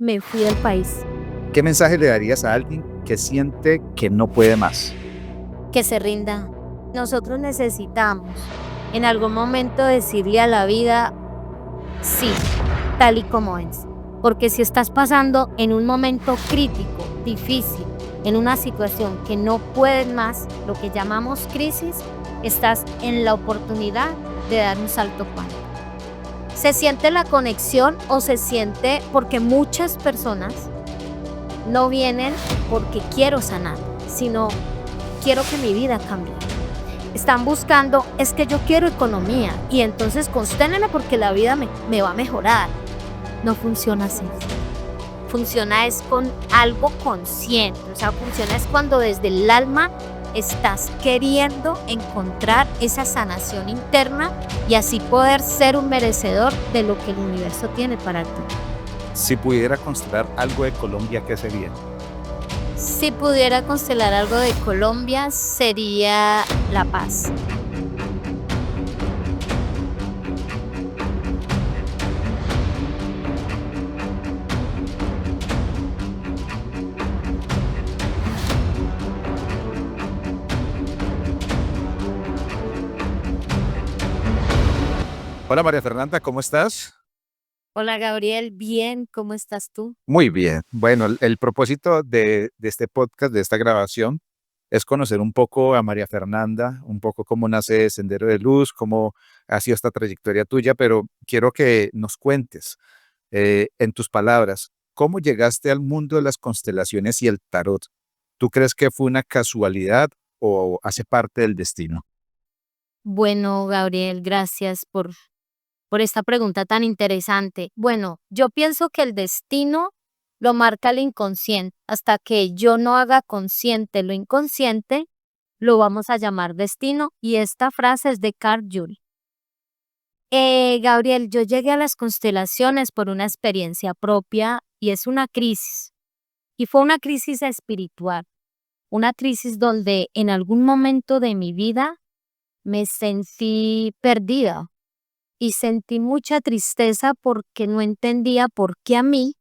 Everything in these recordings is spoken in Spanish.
me fui del país. ¿Qué mensaje le darías a alguien que siente que no puede más? Que se rinda. Nosotros necesitamos en algún momento decirle a la vida sí, tal y como es. Porque si estás pasando en un momento crítico, difícil, en una situación que no puedes más, lo que llamamos crisis, estás en la oportunidad de dar un salto cuántico. Se siente la conexión o se siente porque muchas personas no vienen porque quiero sanar, sino quiero que mi vida cambie. Están buscando, es que yo quiero economía y entonces consténeme porque la vida me va a mejorar. No funciona así. Funciona es con algo consciente, o sea, funciona es cuando desde el alma estás queriendo encontrar esa sanación interna y así poder ser un merecedor de lo que el universo tiene para ti. Si pudiera constelar algo de Colombia, ¿qué sería? Si pudiera constelar algo de Colombia, sería la paz. Hola María Fernanda, ¿cómo estás? Hola Gabriel, bien, ¿cómo estás tú? Muy bien. Bueno, el propósito de este podcast, de esta grabación, es conocer un poco a María Fernanda, un poco cómo nace Sendero de Luz, cómo ha sido esta trayectoria tuya, pero quiero que nos cuentes, en tus palabras, cómo llegaste al mundo de las constelaciones y el tarot. ¿Tú crees que fue una casualidad o hace parte del destino? Bueno, Gabriel, gracias por esta pregunta tan interesante. Bueno, yo pienso que el destino lo marca el inconsciente. Hasta que yo no haga consciente lo inconsciente, lo vamos a llamar destino. Y esta frase es de Carl Jung. Gabriel, yo llegué a las constelaciones por una experiencia propia y es una crisis. Y fue una crisis espiritual, una crisis donde en algún momento de mi vida me sentí perdida y sentí mucha tristeza porque no entendía por qué a mí,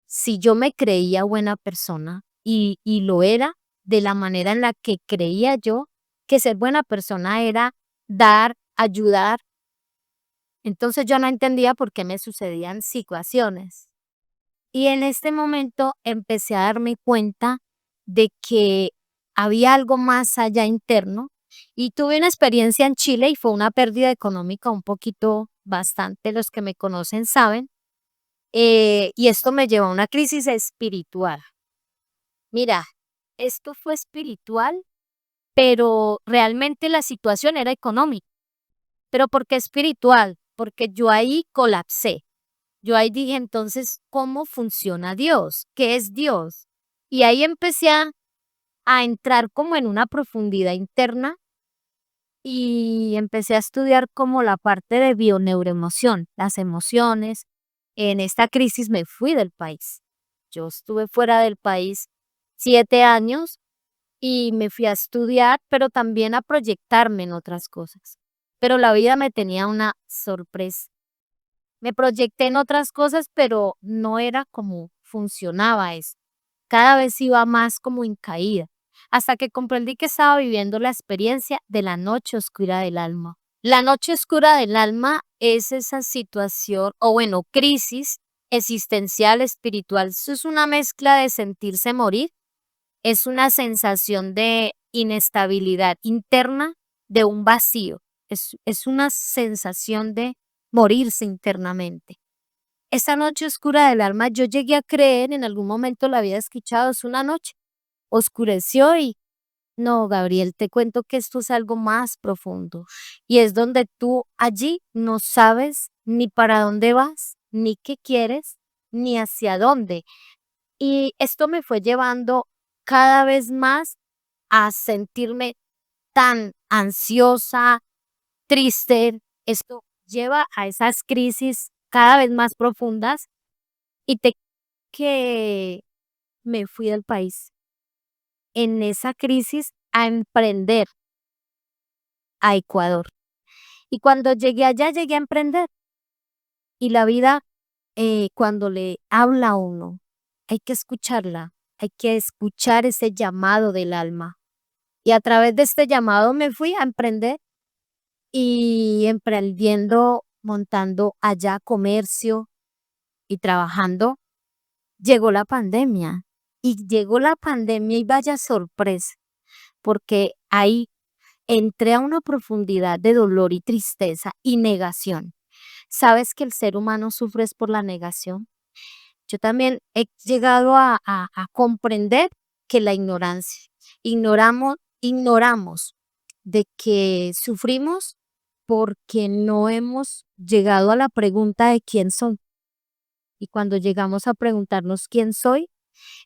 si yo me creía buena persona y lo era de la manera en la que creía yo que ser buena persona era dar, ayudar. Entonces yo no entendía por qué me sucedían situaciones. Y en este momento empecé a darme cuenta de que había algo más allá interno y tuve una experiencia en Chile y fue una pérdida económica un poquito bastante, los que me conocen saben, y esto me llevó a una crisis espiritual. Mira, esto fue espiritual, pero realmente la situación era económica. ¿Pero por qué espiritual? Porque yo ahí colapsé. Yo ahí dije, entonces, ¿cómo funciona Dios? ¿Qué es Dios? Y ahí empecé a entrar como en una profundidad interna y empecé a estudiar como la parte de bioneuroemoción, las emociones. En esta crisis me fui del país. Yo estuve fuera del país 7 años y me fui a estudiar, pero también a proyectarme en otras cosas. Pero la vida me tenía una sorpresa. Me proyecté en otras cosas, pero no era como funcionaba eso. Cada vez iba más como en caída, hasta que comprendí que estaba viviendo la experiencia de la noche oscura del alma. La noche oscura del alma es esa situación, o bueno, crisis existencial, espiritual. Eso es una mezcla de sentirse morir, es una sensación de inestabilidad interna, de un vacío. Es una sensación de morirse internamente. Esa noche oscura del alma, yo llegué a creer, en algún momento la había escuchado, es una noche, oscureció y no, Gabriel, te cuento que esto es algo más profundo y es donde tú allí no sabes ni para dónde vas, ni qué quieres, ni hacia dónde. Y esto me fue llevando cada vez más a sentirme tan ansiosa, triste. Esto lleva a esas crisis cada vez más profundas y te que me fui del país en esa crisis a emprender a Ecuador. Y cuando llegué allá, llegué a emprender y la vida cuando le habla a uno, hay que escucharla, hay que escuchar ese llamado del alma. Y a través de este llamado me fui a emprender y emprendiendo, montando allá comercio y trabajando, llegó la pandemia. Y llegó la pandemia y vaya sorpresa, porque ahí entré a una profundidad de dolor y tristeza y negación. ¿Sabes que el ser humano sufre es por la negación? Yo también he llegado a comprender que la ignorancia, ignoramos de que sufrimos porque no hemos llegado a la pregunta de quién soy. Y cuando llegamos a preguntarnos quién soy,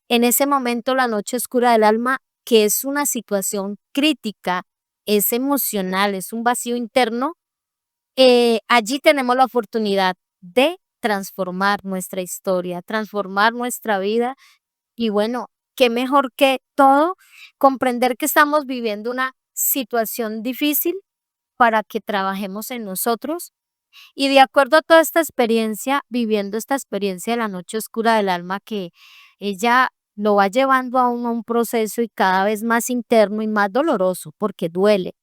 en ese momento la noche oscura del alma, que es una situación crítica, es emocional, es un vacío interno, allí tenemos la oportunidad de transformar nuestra historia, transformar nuestra vida y bueno, qué mejor que todo comprender que estamos viviendo una situación difícil para que trabajemos en nosotros y de acuerdo a toda esta experiencia, viviendo esta experiencia de la noche oscura del alma que ella lo va llevando a uno a un proceso y cada vez más interno y más doloroso porque duele,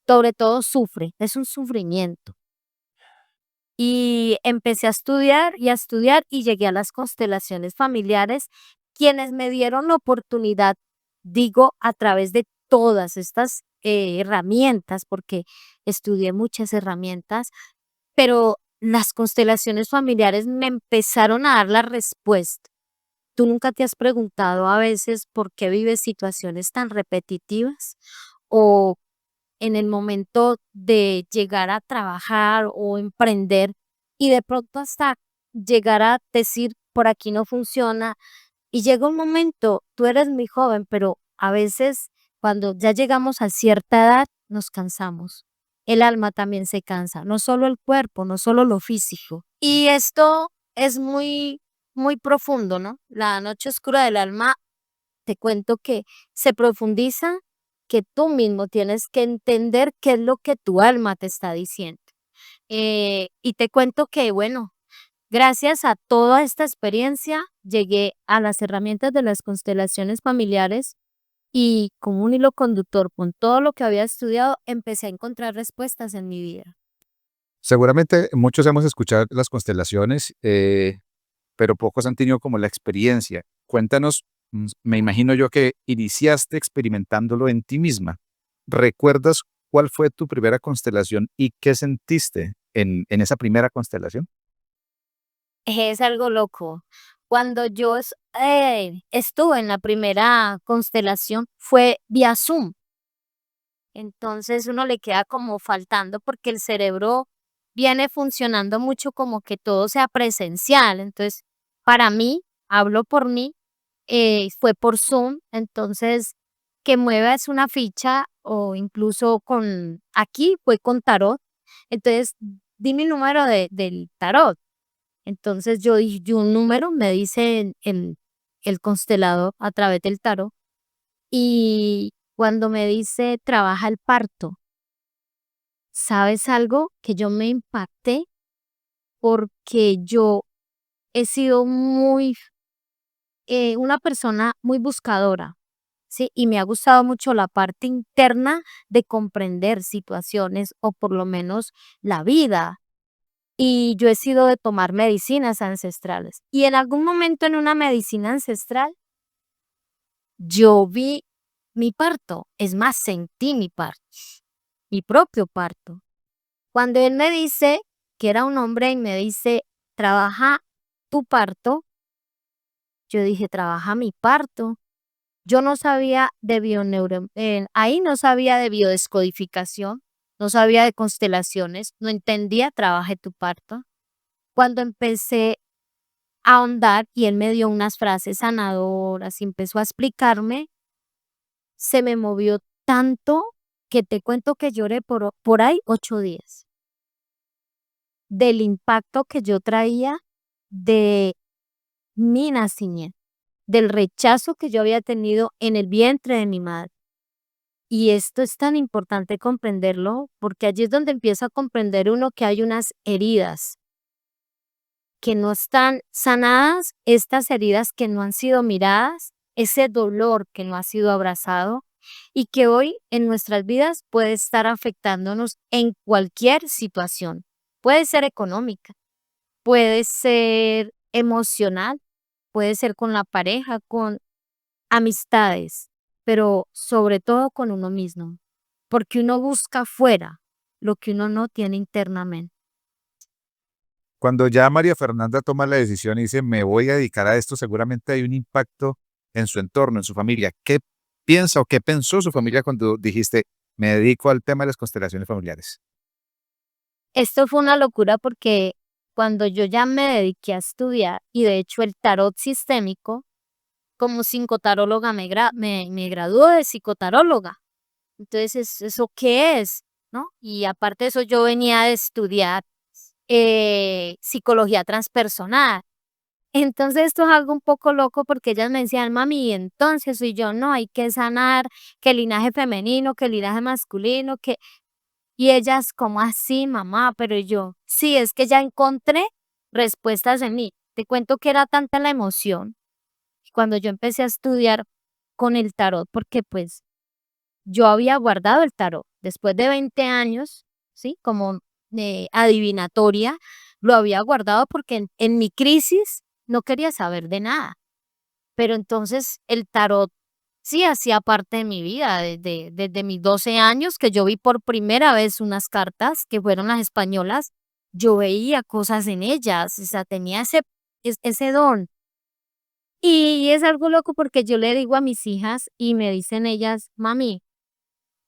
sobre todo sufre, es un sufrimiento. Y empecé a estudiar y llegué a las constelaciones familiares, quienes me dieron la oportunidad, digo, a través de todas estas herramientas, porque estudié muchas herramientas, pero las constelaciones familiares me empezaron a dar la respuesta. ¿Tú nunca te has preguntado a veces por qué vives situaciones tan repetitivas? ¿O en el momento de llegar a trabajar o emprender y de pronto hasta llegar a decir, por aquí no funciona? Y llega un momento, tú eres muy joven, pero a veces cuando ya llegamos a cierta edad nos cansamos. El alma también se cansa, no solo el cuerpo, no solo lo físico. Y esto es muy, muy profundo, ¿no? La noche oscura del alma, te cuento que se profundiza, que tú mismo tienes que entender qué es lo que tu alma te está diciendo. Y te cuento que, bueno, gracias a toda esta experiencia, llegué a las herramientas de las constelaciones familiares y como un hilo conductor con todo lo que había estudiado, empecé a encontrar respuestas en mi vida. Seguramente muchos hemos escuchado las constelaciones, pero pocos han tenido como la experiencia. Cuéntanos, me imagino yo que iniciaste experimentándolo en ti misma. ¿Recuerdas cuál fue tu primera constelación y qué sentiste en esa primera constelación? Es algo loco. Cuando yo estuve en la primera constelación fue vía Zoom. Entonces uno le queda como faltando porque el cerebro viene funcionando mucho como que todo sea presencial. Entonces, para mí, hablo por mí, fue por Zoom. Entonces, que muevas una ficha o incluso aquí fue con tarot. Entonces, di mi número del tarot. Entonces yo di un número, me dice el constelador a través del tarot. Y cuando me dice trabaja el parto, ¿sabes algo? Que yo me impacté porque yo he sido una persona muy buscadora, ¿sí? Y me ha gustado mucho la parte interna de comprender situaciones o por lo menos la vida. Y yo he sido de tomar medicinas ancestrales. Y en algún momento en una medicina ancestral, yo vi mi parto. Es más, sentí mi parto, mi propio parto. Cuando él me dice que era un hombre y me dice, trabaja tu parto, yo dije, trabaja mi parto. Yo no sabía de ahí no sabía de biodescodificación, no sabía de constelaciones, no entendía trabaje tu parto. Cuando empecé a ahondar y él me dio unas frases sanadoras y empezó a explicarme, se me movió tanto que te cuento que lloré por ahí 8 días del impacto que yo traía de mi nacimiento, del rechazo que yo había tenido en el vientre de mi madre. Y esto es tan importante comprenderlo porque allí es donde empieza a comprender uno que hay unas heridas que no están sanadas, estas heridas que no han sido miradas, ese dolor que no ha sido abrazado y que hoy en nuestras vidas puede estar afectándonos en cualquier situación. Puede ser económica, puede ser emocional, puede ser con la pareja, con amistades, pero sobre todo con uno mismo, porque uno busca afuera lo que uno no tiene internamente. Cuando ya María Fernanda toma la decisión y dice, me voy a dedicar a esto, seguramente hay un impacto en su entorno, en su familia. ¿Qué piensa o qué pensó su familia cuando dijiste, me dedico al tema de las constelaciones familiares? Esto fue una locura porque cuando yo ya me dediqué a estudiar, y de hecho el tarot sistémico, como psicotaróloga me graduó de psicotaróloga. Entonces, ¿eso qué es? ¿No? Y aparte de eso, yo venía de estudiar psicología transpersonal. Entonces, esto es algo un poco loco porque ellas me decían, mami, y entonces, y yo, no, hay que sanar, que el linaje femenino, que el linaje masculino, que... Y ellas, ¿cómo así, mamá? Pero yo, sí, es que ya encontré respuestas en mí. Te cuento que era tanta la emoción cuando yo empecé a estudiar con el tarot, porque pues yo había guardado el tarot después de 20 años, ¿sí? Como adivinatoria, lo había guardado porque en mi crisis no quería saber de nada. Pero entonces el tarot sí hacía parte de mi vida desde mis 12 años, que yo vi por primera vez unas cartas que fueron las españolas, yo veía cosas en ellas, o sea, tenía ese don. Y es algo loco porque yo le digo a mis hijas y me dicen ellas, mami,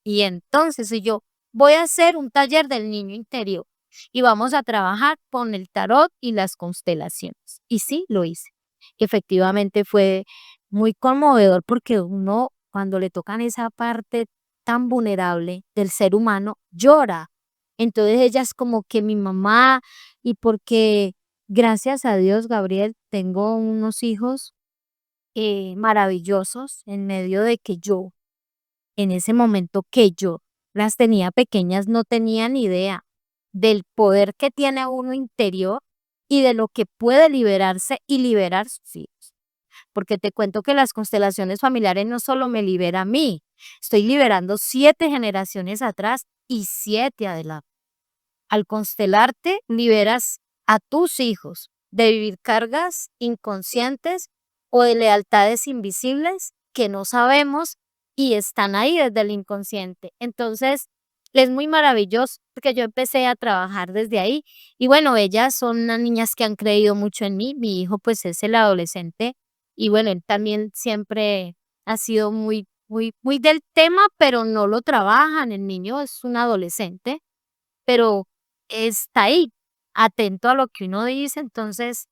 y entonces y yo voy a hacer un taller del niño interior y vamos a trabajar con el tarot y las constelaciones. Y sí, lo hice. Efectivamente fue muy conmovedor porque uno cuando le tocan esa parte tan vulnerable del ser humano llora. Entonces ella es como que mi mamá y porque gracias a Dios, Gabriel, tengo unos hijos maravillosos en medio de que yo en ese momento que yo las tenía pequeñas, no tenía ni idea del poder que tiene uno interior y de lo que puede liberarse y liberar sus hijos. Porque te cuento que las constelaciones familiares no solo me libera a mí, estoy liberando 7 generaciones atrás y 7 adelante. Al constelarte, liberas a tus hijos de vivir cargas inconscientes o de lealtades invisibles que no sabemos y están ahí desde el inconsciente. Entonces, es muy maravilloso porque yo empecé a trabajar desde ahí y bueno, ellas son unas niñas que han creído mucho en mí. Mi hijo pues es el adolescente y bueno, él también siempre ha sido muy del tema, pero no lo trabajan. El niño es un adolescente pero está ahí, atento a lo que uno dice. Entonces,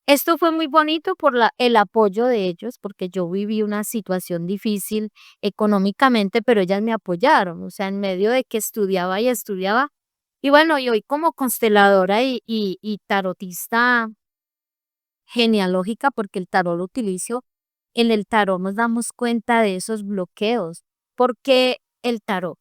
esto fue muy bonito por el apoyo de ellos, porque yo viví una situación difícil económicamente, pero ellas me apoyaron, o sea, en medio de que estudiaba y estudiaba. Y bueno, y hoy como consteladora y tarotista genealógica, porque el tarot lo utilizo, en el tarot nos damos cuenta de esos bloqueos. porque el tarot?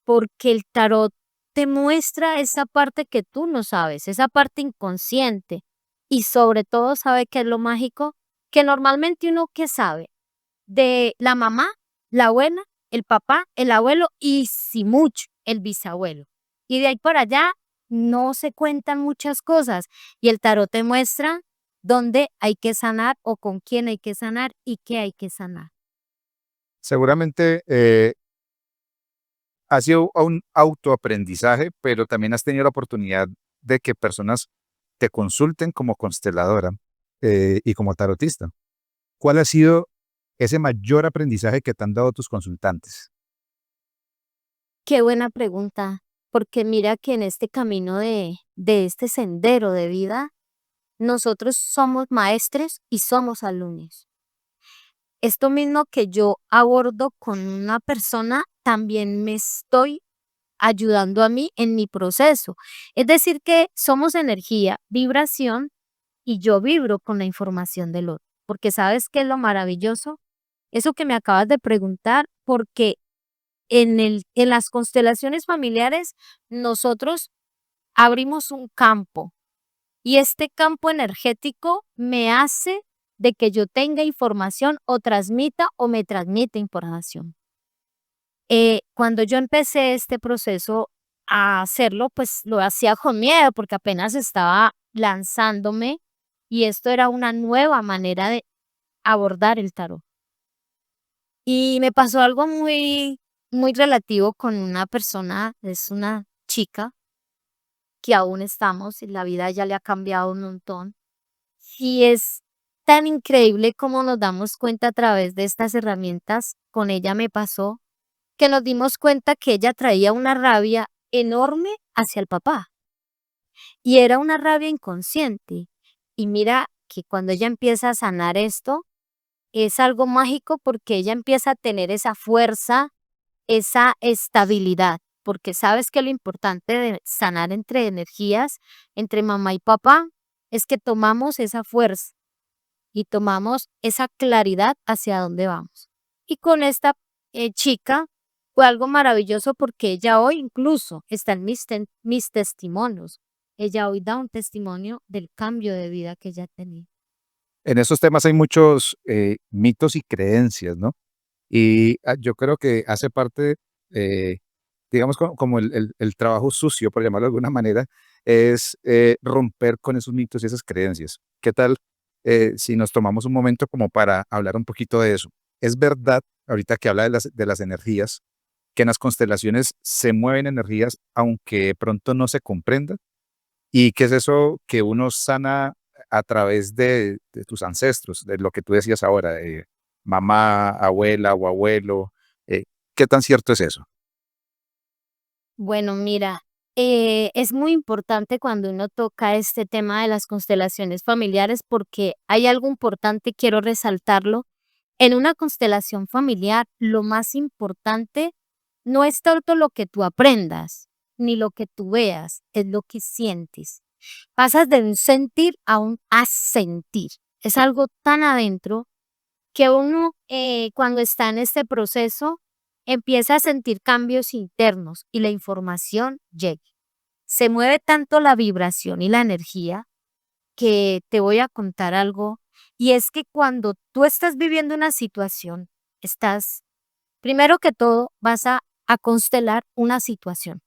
Porque el tarot te muestra esa parte que tú no sabes, esa parte inconsciente. Y sobre todo, ¿sabe qué es lo mágico? Que normalmente uno que sabe de la mamá, la abuela, el papá, el abuelo y si mucho, el bisabuelo. Y de ahí para allá no se cuentan muchas cosas. Y el tarot te muestra dónde hay que sanar o con quién hay que sanar y qué hay que sanar. Seguramente ha sido un autoaprendizaje, pero también has tenido la oportunidad de que personas te consulten como consteladora y como tarotista. ¿Cuál ha sido ese mayor aprendizaje que te han dado tus consultantes? Qué buena pregunta, porque mira que en este camino de este sendero de vida, nosotros somos maestres y somos alumnos. Esto mismo que yo abordo con una persona, también me estoy ayudando a mí en mi proceso. Es decir, que somos energía, vibración, y yo vibro con la información del otro. Porque ¿sabes qué es lo maravilloso? Eso que me acabas de preguntar, porque en las constelaciones familiares nosotros abrimos un campo y este campo energético me hace de que yo tenga información o transmita o me transmite información. Cuando yo empecé este proceso a hacerlo, pues lo hacía con miedo porque apenas estaba lanzándome y esto era una nueva manera de abordar el tarot. Y me pasó algo muy relativo con una persona, es una chica que aún estamos y la vida ya le ha cambiado un montón. Y es tan increíble como nos damos cuenta a través de estas herramientas. Con ella me pasó que nos dimos cuenta que ella traía una rabia enorme hacia el papá y era una rabia inconsciente. Y mira que cuando ella empieza a sanar esto, es algo mágico porque ella empieza a tener esa fuerza, esa estabilidad, porque sabes que lo importante de sanar entre energías, entre mamá y papá, es que tomamos esa fuerza y tomamos esa claridad hacia dónde vamos. Y con esta chica fue algo maravilloso porque ella hoy incluso está en mis testimonios. Ella hoy da un testimonio del cambio de vida que ella tenía. En esos temas hay muchos mitos y creencias, ¿no? Y yo creo que hace parte, eh, digamos, como el trabajo sucio, por llamarlo de alguna manera, es romper con esos mitos y esas creencias. ¿Qué tal si nos tomamos un momento como para hablar un poquito de eso? Es verdad, ahorita que habla de las energías, que en las constelaciones se mueven energías aunque de pronto no se comprenda. ¿Y qué es eso que uno sana a través de tus ancestros, de lo que tú decías ahora, de mamá, abuela o abuelo? ¿Qué tan cierto es eso? Bueno, mira, es muy importante cuando uno toca este tema de las constelaciones familiares porque hay algo importante, quiero resaltarlo. En una constelación familiar, lo más importante no es tanto lo que tú aprendas, ni lo que tú veas, es lo que sientes. Pasas de un sentir a un sentir. Es algo tan adentro que uno cuando está en este proceso empieza a sentir cambios internos y la información llega. Se mueve tanto la vibración y la energía que te voy a contar algo y es que cuando tú estás viviendo una situación, estás, primero que todo, vas a constelar una situación.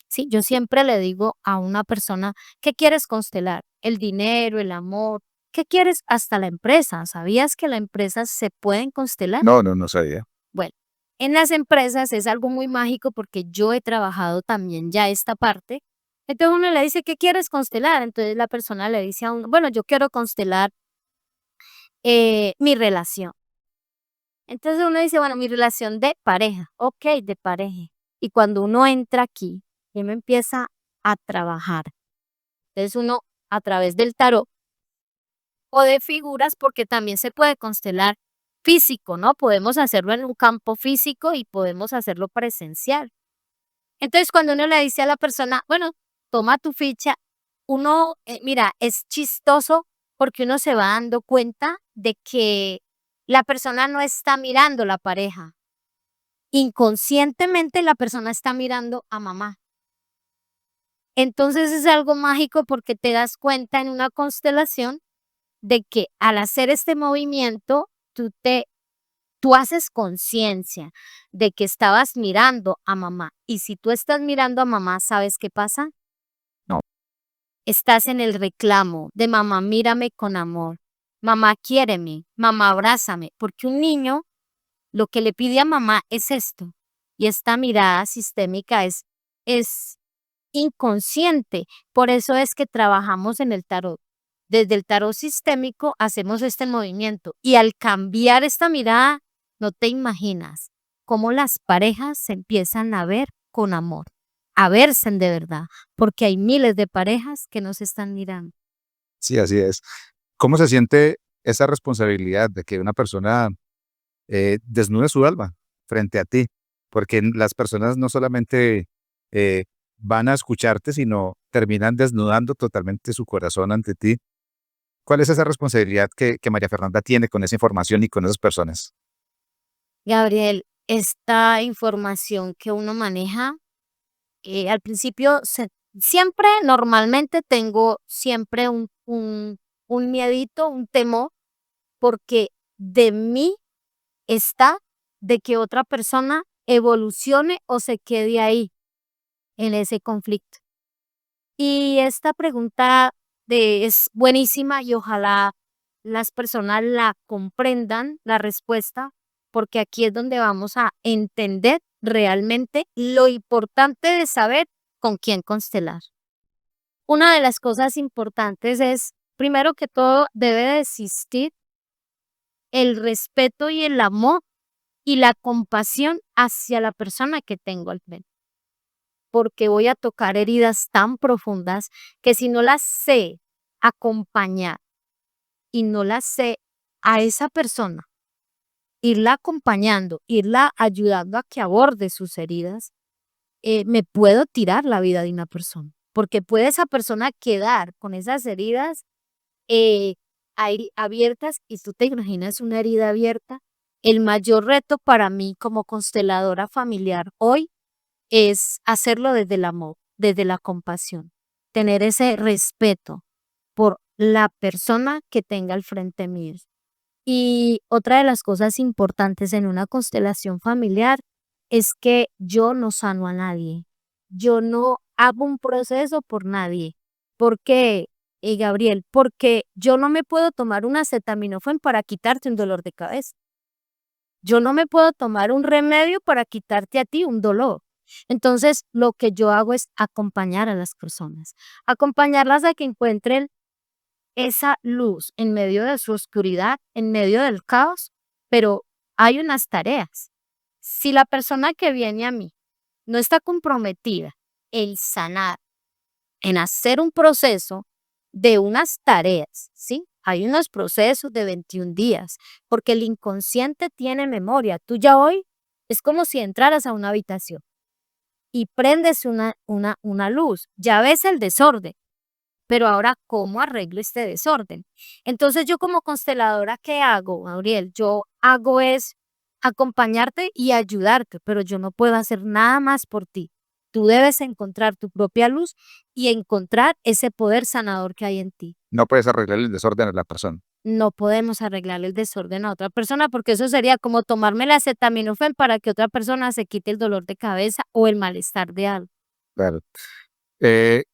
Sí, yo siempre le digo a una persona, ¿qué quieres constelar? El dinero, el amor, ¿qué quieres? Hasta la empresa. ¿Sabías que la empresa se pueden constelar? No, no, no sabía. Bueno, en las empresas es algo muy mágico porque yo he trabajado también ya esta parte. Entonces uno le dice, ¿qué quieres constelar? Entonces la persona le dice a uno, bueno, yo quiero constelar mi relación. Entonces uno dice, bueno, mi relación de pareja, ok, de pareja. Y cuando uno entra aquí, y uno empieza a trabajar. Entonces uno a través del tarot o de figuras, porque también se puede constelar físico, ¿no? Podemos hacerlo en un campo físico y podemos hacerlo presencial. Entonces cuando uno le dice a la persona, bueno, toma tu ficha, uno, mira, es chistoso porque uno se va dando cuenta de que la persona no está mirando la pareja. Inconscientemente la persona está mirando a mamá. Entonces es algo mágico porque te das cuenta en una constelación de que al hacer este movimiento, tú haces conciencia de que estabas mirando a mamá. Y si tú estás mirando a mamá, ¿sabes qué pasa? No. Estás en el reclamo de mamá, mírame con amor. Mamá, quiéreme. Mamá, abrázame. Porque un niño lo que le pide a mamá es esto. Y esta mirada sistémica es inconsciente. Por eso es que trabajamos en el tarot. Desde el tarot sistémico hacemos este movimiento y al cambiar esta mirada, no te imaginas cómo las parejas se empiezan a ver con amor, a verse de verdad, porque hay miles de parejas que nos están mirando. Sí, así es. ¿Cómo se siente esa responsabilidad de que una persona desnude su alma frente a ti? Porque las personas no solamente eh, van a escucharte, sino terminan desnudando totalmente su corazón ante ti. ¿Cuál es esa responsabilidad que María Fernanda tiene con esa información y con esas personas? Gabriel, esta información que uno maneja, al principio siempre, normalmente tengo siempre un miedito, un temor, porque de mí está de que otra persona evolucione o se quede ahí, en ese conflicto. Y esta pregunta es buenísima y ojalá las personas la comprendan, la respuesta, porque aquí es donde vamos a entender realmente lo importante de saber con quién constelar. Una de las cosas importantes es, primero que todo, debe de existir el respeto y el amor y la compasión hacia la persona que tengo al frente, porque voy a tocar heridas tan profundas que si no las sé acompañar y no las sé a esa persona, irla acompañando, irla ayudando a que aborde sus heridas, me puedo tirar la vida de una persona, porque puede esa persona quedar con esas heridas eh, abiertas y tú te imaginas una herida abierta. El mayor reto para mí como consteladora familiar hoy es hacerlo desde el amor, desde la compasión, tener ese respeto por la persona que tenga al frente mío. Y otra de las cosas importantes en una constelación familiar es que yo no sano a nadie. Yo no hago un proceso por nadie. ¿Por qué, Gabriel? Porque yo no me puedo tomar un acetaminofén para quitarte un dolor de cabeza. Yo no me puedo tomar un remedio para quitarte a ti un dolor. Entonces, lo que yo hago es acompañar a las personas, acompañarlas a que encuentren esa luz en medio de su oscuridad, en medio del caos, pero hay unas tareas. Si la persona que viene a mí no está comprometida en sanar, en hacer un proceso de unas tareas, ¿sí? Hay unos procesos de 21 días, porque el inconsciente tiene memoria. Tú ya hoy es como si entraras a una habitación y prendes una luz, ya ves el desorden, pero ahora, ¿cómo arreglo este desorden? Entonces, yo como consteladora, ¿qué hago, Gabriel? Yo hago es acompañarte y ayudarte, pero yo no puedo hacer nada más por ti. Tú debes encontrar tu propia luz y encontrar ese poder sanador que hay en ti. No puedes arreglar el desorden a la persona. No podemos arreglar el desorden a otra persona porque eso sería como tomarme el acetaminofén para que otra persona se quite el dolor de cabeza o el malestar de algo. Claro. Eh,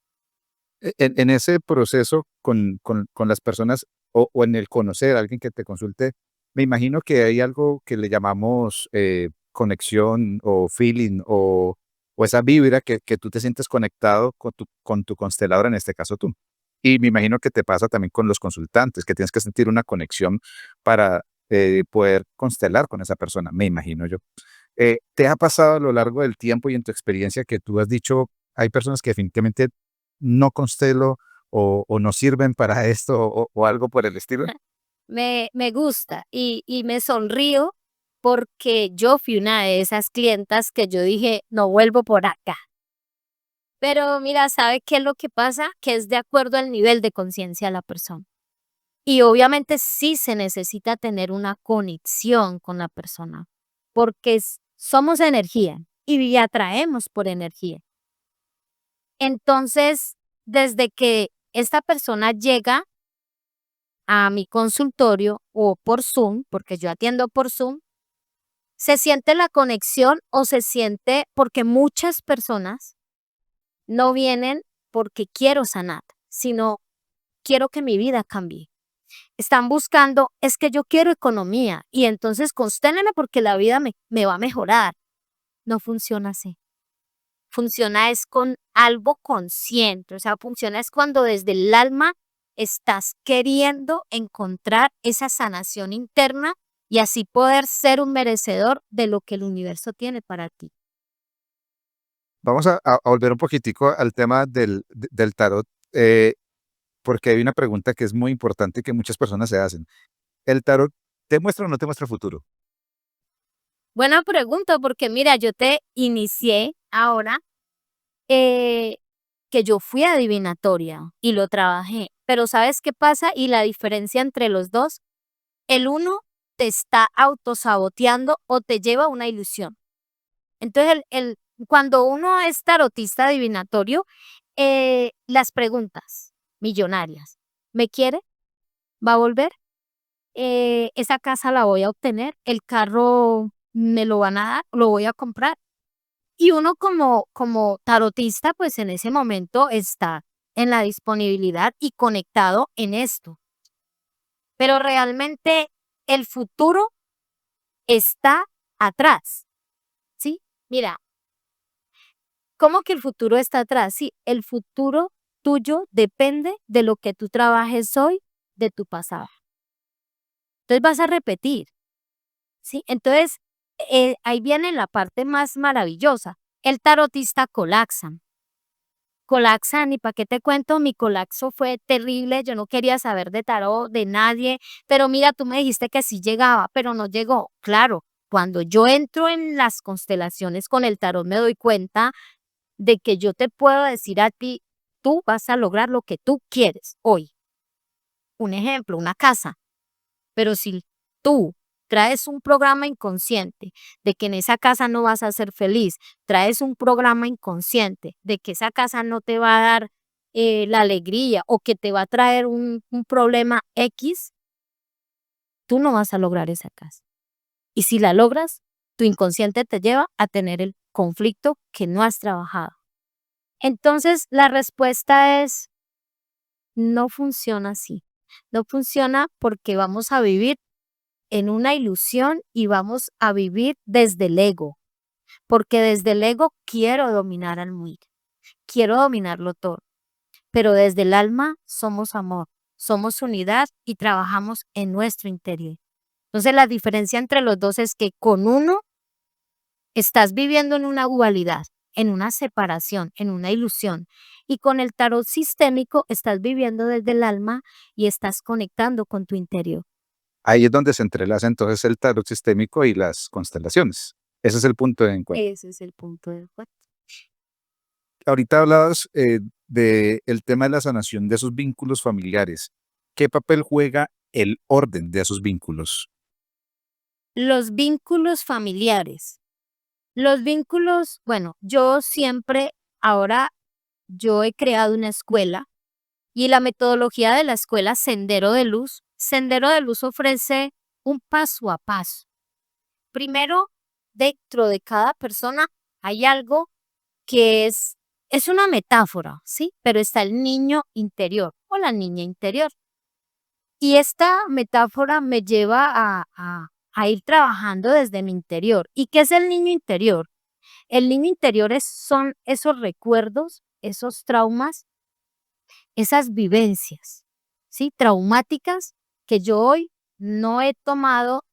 en ese proceso con las personas o en el conocer a alguien que te consulte, me imagino que hay algo que le llamamos conexión o feeling o esa vibra que tú te sientes conectado con tu constelador, en este caso tú. Y me imagino que te pasa también con los consultantes, que tienes que sentir una conexión para poder constelar con esa persona, me imagino yo. ¿Te ha pasado a lo largo del tiempo y en tu experiencia que tú has dicho, hay personas que definitivamente no constelo o no sirven para esto o algo por el estilo? Me gusta y me sonrío porque yo fui una de esas clientas que yo dije, no vuelvo por acá. Pero mira, ¿sabe qué es lo que pasa? Que es de acuerdo al nivel de conciencia de la persona. Y obviamente sí se necesita tener una conexión con la persona, porque somos energía y atraemos por energía. Entonces, desde que esta persona llega a mi consultorio o por Zoom, porque yo atiendo por Zoom, se siente la conexión o se siente porque muchas personas no vienen porque quiero sanar, sino quiero que mi vida cambie. Están buscando, es que yo quiero economía y entonces consténlenme porque la vida me va a mejorar. No funciona así. Funciona es con algo consciente, o sea, funciona es cuando desde el alma estás queriendo encontrar esa sanación interna y así poder ser un merecedor de lo que el universo tiene para ti. Vamos a volver un poquitico al tema del tarot, porque hay una pregunta que es muy importante que muchas personas se hacen. ¿El tarot te muestra o no te muestra futuro? Buena pregunta, porque mira, yo te inicié ahora eh, que yo fui adivinatoria y lo trabajé, pero ¿sabes qué pasa? Y la diferencia entre los dos, el uno te está autosaboteando o te lleva a una ilusión. Entonces, cuando uno es tarotista adivinatorio, Las preguntas millonarias. ¿Me quiere? ¿Va a volver? ¿Esa casa la voy a obtener? ¿El carro me lo van a dar? ¿Lo voy a comprar? Y uno como tarotista, pues en ese momento está en la disponibilidad y conectado en esto. Pero realmente el futuro está atrás, ¿sí? Mira, ¿cómo que el futuro está atrás? Sí, el futuro tuyo depende de lo que tú trabajes hoy de tu pasado. Entonces vas a repetir, ¿sí? Entonces ahí viene la parte más maravillosa. El tarotista colapsan y para qué te cuento, mi colapso fue terrible, yo no quería saber de tarot, de nadie, pero mira, tú me dijiste que sí llegaba, pero no llegó. Claro, cuando yo entro en las constelaciones con el tarot me doy cuenta de que yo te puedo decir a ti, tú vas a lograr lo que tú quieres hoy. Un ejemplo, una casa, pero si tú traes un programa inconsciente de que en esa casa no vas a ser feliz, traes un programa inconsciente de que esa casa no te va a dar la alegría o que te va a traer un problema X, tú no vas a lograr esa casa. Y si la logras, tu inconsciente te lleva a tener el conflicto que no has trabajado. Entonces, la respuesta es, no funciona así. No funciona porque vamos a vivir en una ilusión y vamos a vivir desde el ego, porque desde el ego quiero dominar al mundo, quiero dominarlo todo, pero desde el alma somos amor, somos unidad y trabajamos en nuestro interior. Entonces la diferencia entre los dos es que con uno estás viviendo en una dualidad, en una separación, en una ilusión, y con el tarot sistémico estás viviendo desde el alma y estás conectando con tu interior. Ahí es donde se entrelaza entonces el tarot sistémico y las constelaciones. Ese es el punto de encuentro. Ese es el punto de encuentro. Ahorita hablabas del tema de la sanación de esos vínculos familiares. ¿Qué papel juega el orden de esos vínculos? Los vínculos familiares. Los vínculos, bueno, yo siempre, ahora yo he creado una escuela y la metodología de la escuela Sendero de Luz ofrece un paso a paso. Primero, dentro de cada persona hay algo que es una metáfora, ¿sí? Pero está el niño interior o la niña interior. Y esta metáfora me lleva a ir trabajando desde mi interior. ¿Y qué es el niño interior? El niño interior son esos recuerdos, esos traumas, esas vivencias, ¿sí? Traumáticas que yo hoy no he tomado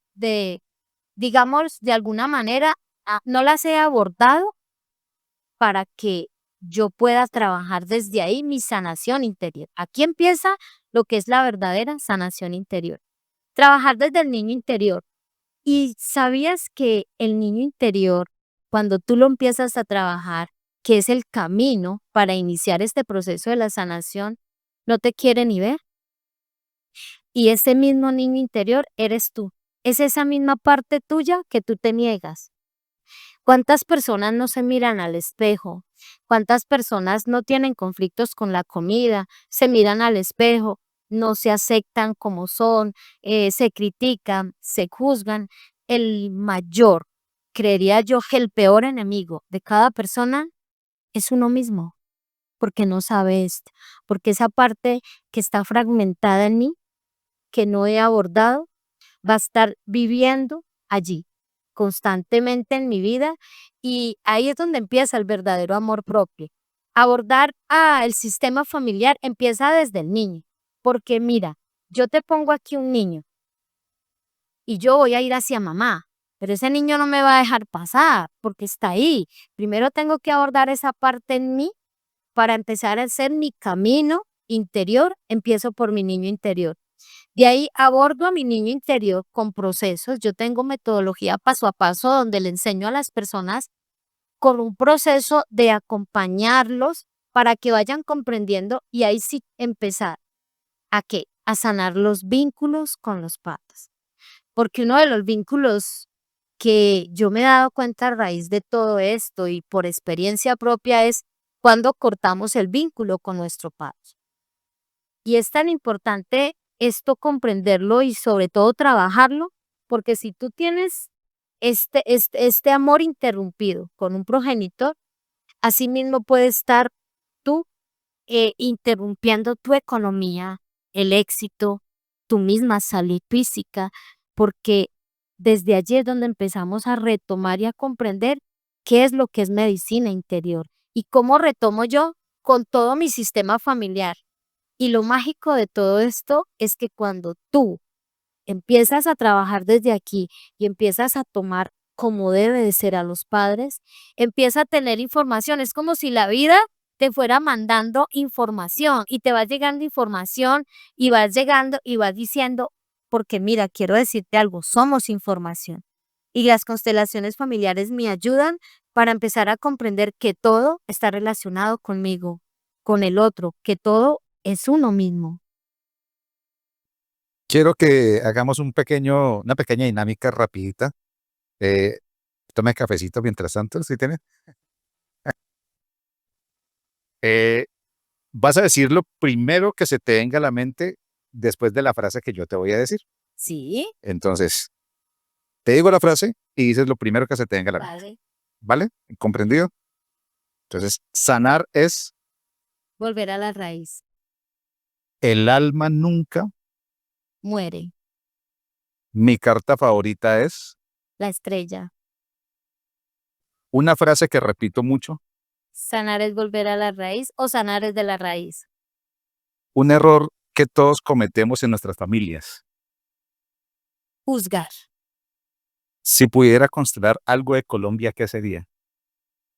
digamos, de alguna manera, no las he abordado para que yo pueda trabajar desde ahí mi sanación interior. Aquí empieza lo que es la verdadera sanación interior. Trabajar desde el niño interior. ¿Y sabías que el niño interior, cuando tú lo empiezas a trabajar, que es el camino para iniciar este proceso de la sanación, no te quiere ni ver? Y ese mismo niño interior eres tú. Es esa misma parte tuya que tú te niegas. ¿Cuántas personas no se miran al espejo? ¿Cuántas personas no tienen conflictos con la comida? Se miran al espejo, no se aceptan como son, se critican, se juzgan. El mayor, creería yo que el peor enemigo de cada persona es uno mismo, porque no sabe esto, porque esa parte que está fragmentada en mí, que no he abordado, va a estar viviendo allí constantemente en mi vida y ahí es donde empieza el verdadero amor propio. Abordar el sistema familiar empieza desde el niño, porque mira, yo te pongo aquí un niño y yo voy a ir hacia mamá, pero ese niño no me va a dejar pasar porque está ahí. Primero tengo que abordar esa parte en mí para empezar a hacer mi camino interior, empiezo por mi niño interior. De ahí abordo a mi niño interior con procesos. Yo tengo metodología paso a paso donde le enseño a las personas con un proceso de acompañarlos para que vayan comprendiendo y ahí sí empezar a qué, a sanar los vínculos con los padres. Porque uno de los vínculos que yo me he dado cuenta a raíz de todo esto y por experiencia propia es cuando cortamos el vínculo con nuestro padre. Y es tan importante esto comprenderlo y sobre todo trabajarlo, porque si tú tienes este amor interrumpido con un progenitor, asimismo puede estar tú interrumpiendo tu economía, el éxito, tu misma salud física, porque desde allí es donde empezamos a retomar y a comprender qué es lo que es medicina interior y cómo retomo yo con todo mi sistema familiar. Y lo mágico de todo esto es que cuando tú empiezas a trabajar desde aquí y empiezas a tomar como debe de ser a los padres, empieza a tener información. Es como si la vida te fuera mandando información y te va llegando información y vas llegando y vas diciendo, porque mira, quiero decirte algo, somos información. Y las constelaciones familiares me ayudan para empezar a comprender que todo está relacionado conmigo, con el otro, que todo es uno mismo. Quiero que hagamos una pequeña dinámica rapidita. Eh, Tome cafecito mientras tanto, ¿sí tiene? Eh, Vas a decir lo primero que se te venga a la mente después de la frase que yo te voy a decir. Sí, Entonces, te digo la frase y dices lo primero que se te venga a la mente. vale. ¿Vale? ¿Comprendido? Entonces, sanar es Volver a la raíz. el alma nunca. Muere. Mi carta favorita es La estrella. una frase que repito mucho. Sanar es volver a la raíz o sanar es de la raíz. Un error que todos cometemos en nuestras familias. Juzgar. Si pudiera constelar algo de Colombia, ¿qué sería?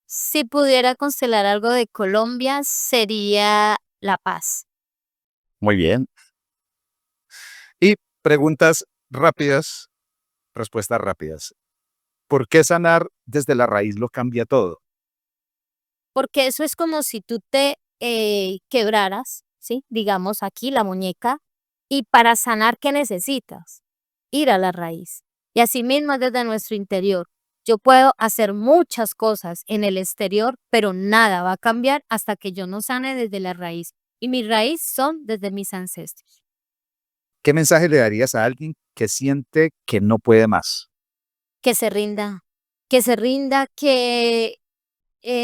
Si pudiera constelar algo de Colombia, sería la paz. Muy bien. Y preguntas rápidas, respuestas rápidas. ¿Por qué sanar desde la raíz lo cambia todo? Porque eso es como si tú te quebraras, ¿sí? Digamos aquí la muñeca, y para sanar, ¿qué necesitas? Ir a la raíz. Y asimismo desde nuestro interior. Yo puedo hacer muchas cosas en el exterior, pero nada va a cambiar hasta que yo no sane desde la raíz. Y mi raíz son desde mis ancestros. ¿Qué mensaje le darías a alguien que siente que no puede más? Que se rinda, que se rinda, que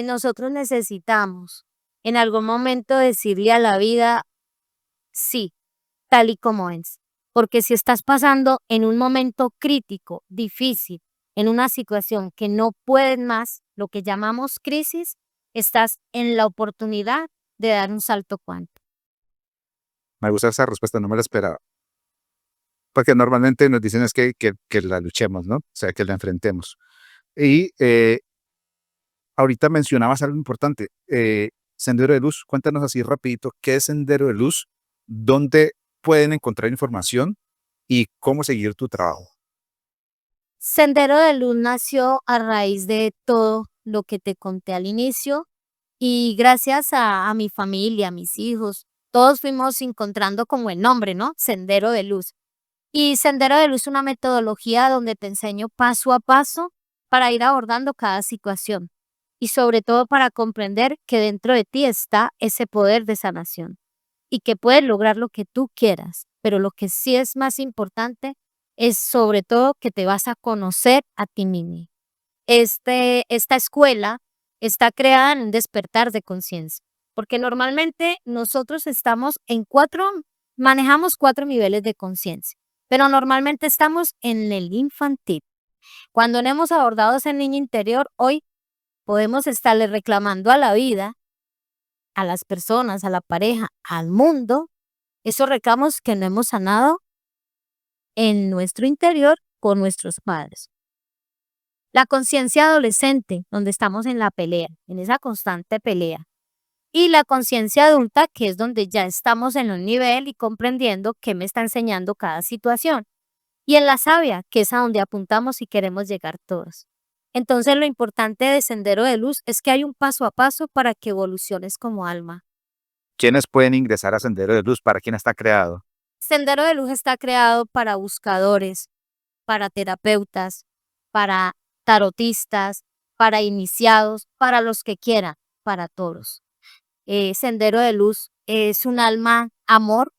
nosotros necesitamos en algún momento decirle a la vida, sí, tal y como es. Porque si estás pasando en un momento crítico, difícil, en una situación que no puedes más, lo que llamamos crisis, estás en la oportunidad de dar un salto cuántico. Me gusta esa respuesta, no me la esperaba. Porque normalmente nos dicen es que la luchemos, ¿no? O sea, que la enfrentemos. Y ahorita mencionabas algo importante, Sendero de Luz. Cuéntanos así rapidito, ¿qué es Sendero de Luz? ¿Dónde pueden encontrar información y cómo seguir tu trabajo? Sendero de Luz nació a raíz de todo lo que te conté al inicio y gracias a mi familia, a mis hijos, todos fuimos encontrando como el nombre, ¿no? Sendero de Luz. Y Sendero de Luz es una metodología donde te enseño paso a paso para ir abordando cada situación y sobre todo para comprender que dentro de ti está ese poder de sanación y que puedes lograr lo que tú quieras, pero lo que sí es más importante es sobre todo que te vas a conocer a ti mismo. Esta escuela está creada en un despertar de conciencia, porque normalmente nosotros estamos en manejamos 4 niveles de conciencia, pero normalmente estamos en el infantil. Cuando no hemos abordado ese niño interior, hoy podemos estarle reclamando a la vida, a las personas, a la pareja, al mundo, esos reclamos que no hemos sanado en nuestro interior con nuestros padres. La conciencia adolescente, donde estamos en la pelea, en esa constante pelea. Y la conciencia adulta, que es donde ya estamos en un nivel y comprendiendo qué me está enseñando cada situación. Y en la sabia, que es a donde apuntamos y queremos llegar todos. Entonces lo importante de Sendero de Luz es que hay un paso a paso para que evoluciones como alma. ¿Quiénes pueden ingresar a Sendero de Luz? ¿Para quién está creado? Sendero de Luz está creado para buscadores, para terapeutas, para tarotistas, para iniciados, para los que quieran, para todos. Sendero de Luz es un alma amor.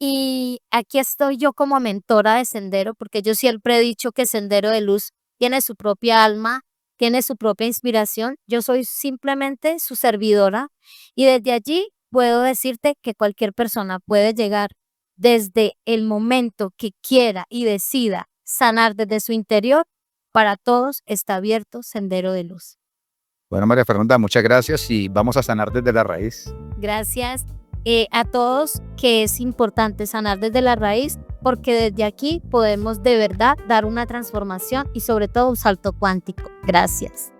Y aquí estoy yo como mentora de Sendero, porque yo siempre he dicho que Sendero de Luz tiene su propia alma, tiene su propia inspiración. Yo soy simplemente su servidora y desde allí puedo decirte que cualquier persona puede llegar desde el momento que quiera y decida sanar desde su interior. Para todos está abierto Sendero de Luz. Bueno, María Fernanda, muchas gracias y vamos a sanar desde la raíz. Gracias a todos, que es importante sanar desde la raíz, porque desde aquí podemos de verdad dar una transformación y sobre todo un salto cuántico. Gracias.